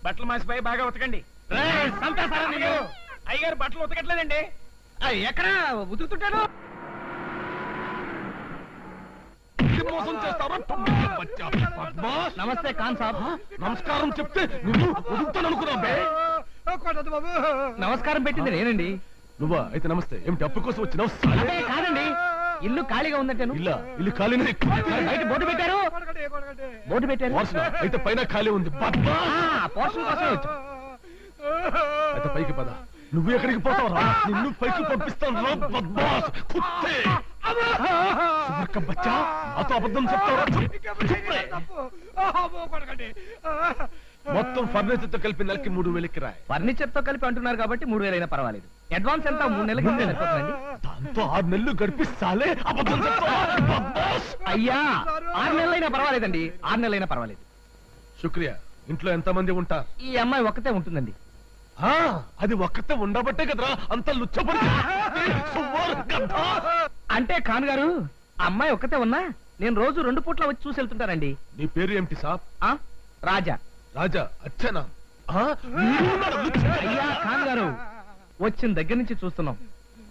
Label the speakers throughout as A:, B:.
A: బట్టలు మాసిపోయి బాగా ఉతకండి. అయ్యగారు బట్టలు ఉతకట్లేదండి.
B: ఎక్కడ ఉతుకుతుంటారు? నమస్తే ఖాన్ సాబ్.
C: నమస్కారం చెప్తే నువ్వు వదులుతాననుకున్నావు.
B: నమస్కారం పెట్టింది నేనండి.
C: నువ్వా? అయితే నమస్తే. ఏమిటి అప్పు కోసం వచ్చినావు?
B: కాదండి, ఇల్లు ఖాళీగా ఉందంటాను.
C: ఇల్లు ఖాళీనే.
B: బయట బోర్డు పెట్టారు. బోర్డు పెట్టారు.
C: అయితే పైన ఖాళీ ఉంది.
B: పోర్షన్ కోసం వచ్చు.
C: అయితే పైకి పద. నువ్వు ఎక్కడికి పోతావురా? నిన్ను పైకి పంపిస్తాను. బచ్చా నాతో అబద్ధం చెప్తావరా? మొత్తం ఫర్నిచర్ తో కలిపి నెలకి 3000 కిరాయి.
B: ఫర్నిచర్ తో కలిపి అంటున్నారు కాబట్టి 3000 అయినా పర్వాలేదు. అడ్వాన్స్ ఎంత? 3 నెలలకి వెళ్ళిపోతుందండి.
C: దాంతో 6 నెలలు గడిపిస్తాలే. అబద్ధం చెప్తావా?
B: అయ్యా 6 నెలలైనా పర్వాలేదండి. 6 నెలలైనా పర్వాలేదు.
C: శుక్రియా. ఇంట్లో ఎంత మంది ఉంటారు?
B: ఈ అమ్మాయి ఒక్కతే ఉంటుందండి.
C: అది ఒక్కతే ఉండబట్టే కదరా అంత లుచ్చబడి.
B: అంటే ఖాన్ గారు, అమ్మాయి ఒక్కతే ఉన్నా నేను రోజు 2 పూట్ల వచ్చి చూసి వెళ్తుంటానండి.
C: నీ పేరు ఏమిటి సాబ్?
B: రాజా.
C: రాజా అచ్చనా?
B: అయ్యా ఖాన్ గారు, వచ్చిన దగ్గర నుంచి చూస్తున్నాం.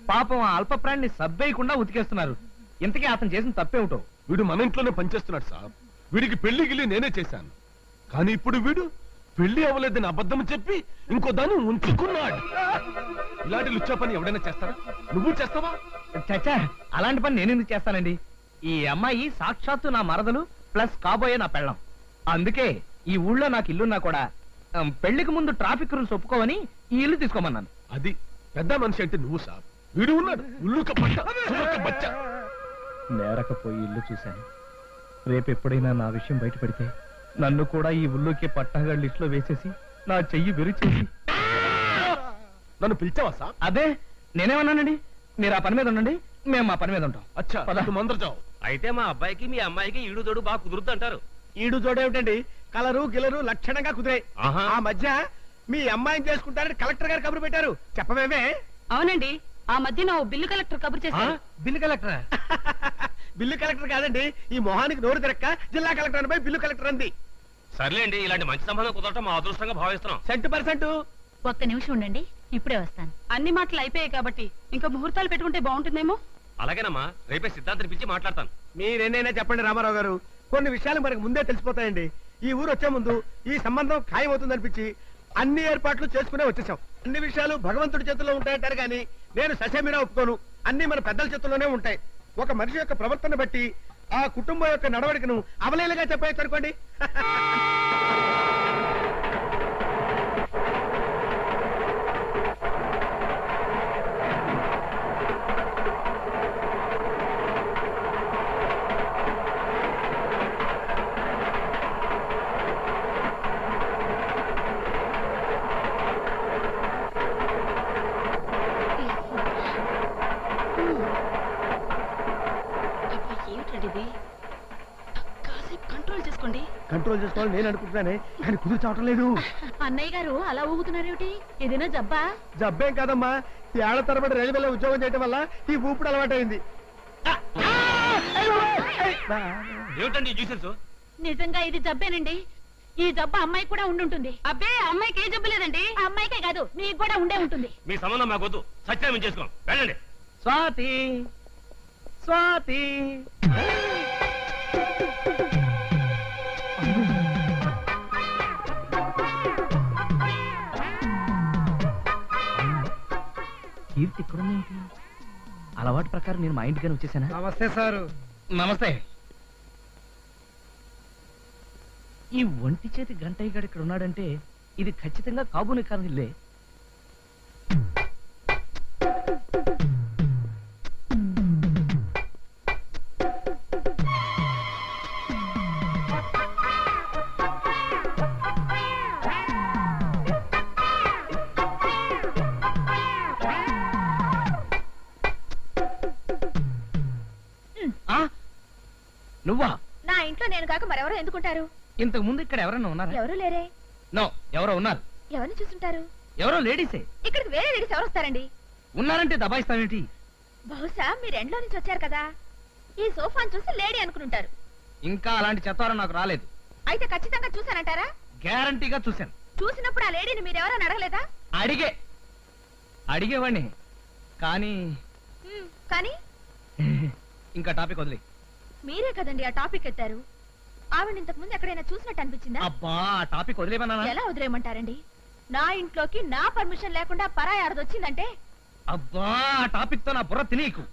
B: పాపం ఆ అల్ప ప్రాణిని సబ్బేయకుండా ఉతికేస్తున్నారు. ఇంతకీ అతను చేసిన తప్పేమిటో?
C: వీడు మన ఇంట్లోనే పనిచేస్తున్నాడు సాబ్. వీడికి పెళ్లి గిల్లి నేనే చేశాను. కానీ ఇప్పుడు వీడు పెళ్లి అవ్వలేదని అబద్ధం చెప్పి ఇంకో దాన్ని ఉంచుకున్నాడు. ఇలాంటి లుచ్చా పని ఎవడైనా చేస్తారా? నువ్వు చేస్తావా?
B: చచ్చా, అలాంటి పని నేను ఎందుకు చేస్తానండి? ఈ అమ్మాయి సాక్షాత్తు నా మరదలు ప్లస్ కాబోయే నా పెళ్ళం. అందుకే ఈ ఊళ్ళో నాకు ఇల్లున్నా కూడా పెళ్లికి ముందు ట్రాఫిక్ రూల్స్ ఒప్పుకోవని ఈ ఇల్లు తీసుకోమన్నాను.
C: అది పెద్ద మనిషి అంటే నువ్వు సాబ్. వీడు ఉన్నాడు బచ్చ.
B: నేరకపోయి ఇల్లు చూశాను. రేపు ఎప్పుడైనా నా విషయం బయటపడితే నన్ను కూడా ఈ ఊళ్ళోకి పట్టాగా లిస్ట్ లో వేసేసి నా చెయ్యి విరిచేసి.
C: నన్ను పిలిచావా సాబ్?
B: అదే నేనేమన్నానండి. మీరు ఆ పని మీద ఉండండి, మేము మా పని మీద ఉంటాం.
C: అచ్చా మందరజావు.
A: అయితే మా అబ్బాయికి మీ అమ్మాయికి ఈడు తోడు బాగా కుదురుద్ది అంటారు.
D: ఈడు జోడేమిటండి? కలరు గిలరు లక్షణంగా కుదిరాయి. ఆ మధ్య మీ అమ్మాయిని చేసుకుంటారని కలెక్టర్ గారు కబురు పెట్టారు. చెప్పమేమే?
E: అవునండి, ఆ మధ్య బిల్లు కలెక్టర్ కబురు చేశారు.
B: Bill collector?
D: బిల్లు కలెక్టర్ కాదండి, ఈ మొహానికి నోరు తిరక్క జిల్లా కలెక్టర్ అనిపై బిల్లు కలెక్టర్ అంది.
A: సర్లేండి, ఇలాంటి మంచి సంబంధం కుదరటం మా అదృష్టంగా భావిస్తున్నాం.
D: 100%.
E: ఒక్క నిమిషం ఉండండి, ఇప్పుడే వస్తాను. అన్ని మాటలు అయిపోయాయి కాబట్టి ఇంకా ముహూర్తాలు పెట్టుకుంటే బాగుంటుందేమో.
A: అలాగేనమ్మా, రేపే సిద్ధాంతం పిలిచి మాట్లాడతాను.
D: మీరెన్నైనా చెప్పండి రామారావు గారు, కొన్ని విషయాలు మనకు ముందే తెలిసిపోతాయండి. ఈ ఊరు వచ్చే ముందు ఈ సంబంధం ఖాయమవుతుందనిపించి అన్ని ఏర్పాట్లు చేసుకునే వచ్చేసాం. అన్ని విషయాలు భగవంతుడి చేతుల్లో ఉంటాయంటారు కానీ నేను ససేమిరా ఒప్పుకోను. అన్ని మన పెద్దల చేతుల్లోనే ఉంటాయి. ఒక మనిషి యొక్క ప్రవర్తన బట్టి ఆ కుటుంబం యొక్క నడవడికను అవలేలుగా చెప్పేయచ్చు అనుకోండి. కంట్రోల్ చేసుకోవాలి నేను అనుకుంటున్నానే, కానీ కుదురు చావటం లేదు.
E: అన్నయ్య గారు అలా ఊగుతున్నారేమిటి? ఏదైనా జబ్బా?
D: జబ్బేం కాదమ్మా, ఈ ఏళ్ల తరబడి రైల్వేలో ఉద్యోగం చేయడం వల్ల ఈ ఊపిడి అలవాటైంది.
E: నిజంగా ఇది జబ్బేనండి. ఈ జబ్బు అమ్మాయి కూడా ఉండుంటుంది. అబ్బే, అమ్మాయికి ఏ జబ్బు లేదండి. అమ్మాయికే కాదు మీకు కూడా ఉండే ఉంటుంది.
A: మీ సంబంధం మాకొద్దు, సత్యాన్ని చేసుకోం. వెళ్ళండి.
B: స్వాతి, స్వాతి. కీర్తి ఇక్కడుందేంటి? అలవాటు ప్రకారం నేను మా ఇంటికని వచ్చేసానా?
D: నమస్తే సారు.
B: నమస్తే. ఈ ఒంటి చేతి గంటయ్య గారు ఇక్కడ ఉన్నాడంటే ఇది ఖచ్చితంగా కాబూని కానిలే. నువ్వా?
E: నా ఇంట్లో నేను కాక మరెవరో ఎందుకుంటారు?
B: ఇంతకు ముందు ఇక్కడ ఎవరన్నా ఉన్నారా?
E: ఎవరు లేరే.
B: నో, ఎవరో ఉన్నారు.
E: ఎవరిని చూసుంటారు?
B: ఎవరో లేడీసే.
E: ఇక్కడికి వేరే లేడీస్ ఎవరు వస్తారండి?
B: ఉన్నారంటే దబాయిస్తావేంటి?
E: బహుశా మీరు ఎండ్లో నుంచి వచ్చారు కదా ఈ సోఫాను చూసి లేడీ అనుకుంటారు.
B: ఇంకా అలాంటి చెత్తారం నాకు రాలేదు.
E: అయితే ఖచ్చితంగా చూసానంటారా?
B: గ్యారంటీగా చూశాను.
E: చూసినప్పుడు ఆ లేడీని మీరెవరని అడగలేదా?
B: అడిగేవాడిని కానీ
E: కానీ
B: ఇంకా టాపిక్ వదిలే.
E: మీరే కదండి ఆ టాపిక్ ఎత్తారు. ఆవిడ ఇంతకు ముందు ఎక్కడైనా చూసినట్టు అనిపించిందా?
B: అబ్బా ఆ టాపిక్ వదిలేమన్నా?
E: ఎలా వదిలేయమంటారండి? నా ఇంట్లోకి నా పర్మిషన్ లేకుండా పరాయి ఆడదొచ్చిందంటే
B: అబ్బా ఆ టాపిక్ తో నా బుర్ర తినీకు.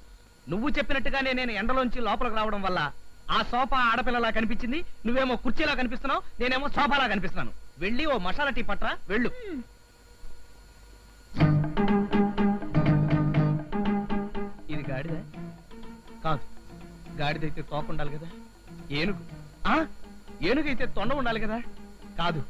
B: నువ్వు చెప్పినట్టుగానే నేను ఎండలోంచి లోపలికి రావడం వల్ల ఆ సోఫా ఆడపిల్లలా కనిపించింది. నువ్వేమో కుర్చీలా కనిపిస్తున్నావు, నేనేమో సోఫాలా కనిపిస్తున్నాను. వెళ్ళి ఓ మసాలా టీ పట్రా వెళ్ళు. ఇది గాడిద కాదు. గాడిదైతే తోక ఉండాలి కదా. ఏనుగు ఏనుగైతే తొండ ఉండాలి కదా. కాదు